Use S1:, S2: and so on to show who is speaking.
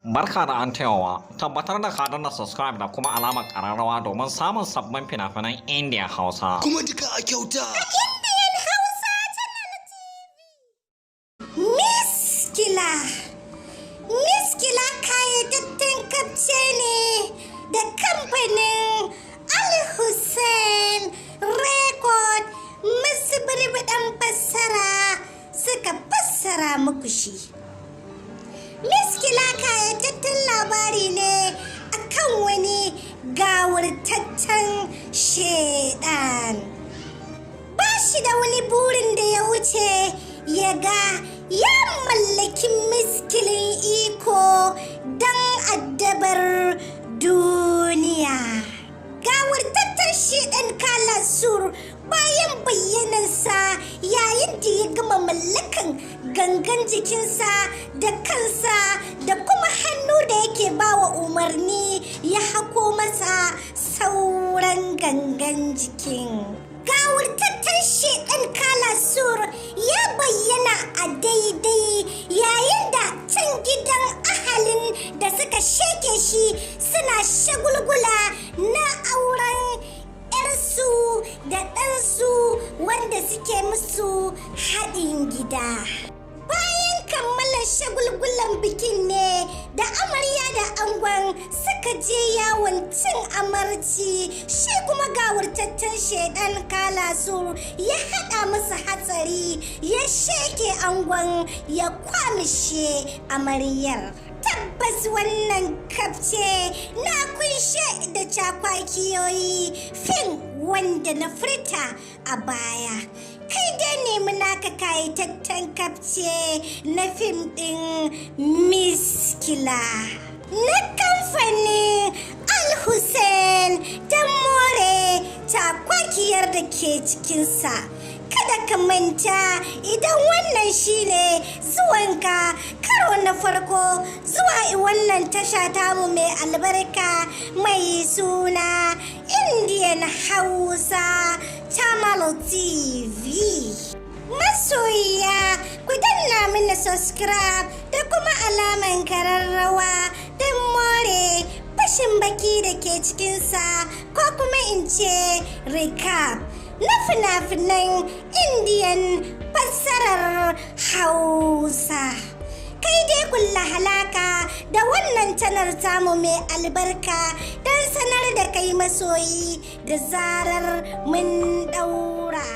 S1: Barka da an tayawa, tabbatar da ka danna subscribe da kuma alamar ƙararrawa domin samun sabbin fina-finan Indiya Hausa.
S2: Kuma duka a kyauta.
S3: Indian Hausa Channel TV. Miskila. Miskila kayyadaddun kapce ne da kamfanin Al-Hussein Record masu birbiɗan fassara suka fassara muku shi. Miskila kayyadaddun labari ne akan wani gawurtaccen shedan. Ba shi da wani burin da ya wuce ya ga ya mallaki miskilin iko don addabar duniya. Gawurtaccen shedan Kalasur bayan bayyanansa yayin da ya gama mallakan gangan jikinsa da kansa da kuma hannu da yake bawa umarni ya hako masa sauran gangan jikin. Gawurtaccen shedan Kalasur ya bayyana a daidai yayin da can gidan ahalin da suka sheke shi suna shagulgula na auren 'yarsu da ɗansu wanda suke musu haɗin gida. Bayan kammala shagulgulan bikin ne da amarya da angon suka je yawon cin amarci, shi kuma gawurtaccen shedan Kalasur ya haɗa musu hatsari ya sheke angon ya kwamishe amaryar. Tabbas wannan kafce na kunshe da cakwakiyoyi fim wanda na furta a baya. Kai dai nemi naka kayataccen kafce na fim ɗin Miskila na kamfanin Al-Hussein don more cakwakiyar da ke cikinsa. Kada ka manta idan wannan shine zuwanka karo na farko zuwa wannan tasha tamu mai albarka mai suna Indian Hausa Channel TV. Masoyiya ku danna mini subscribe da kuma alaman kararrawa don more fashin baki da ke cikinsa ko kuma in ce recap na fina-finan Indian fassarar Hausa. Kai dai kulla halaka da wannan canar tamu mai albarka don sanar da kai masoyi da zarar mun ɗaura.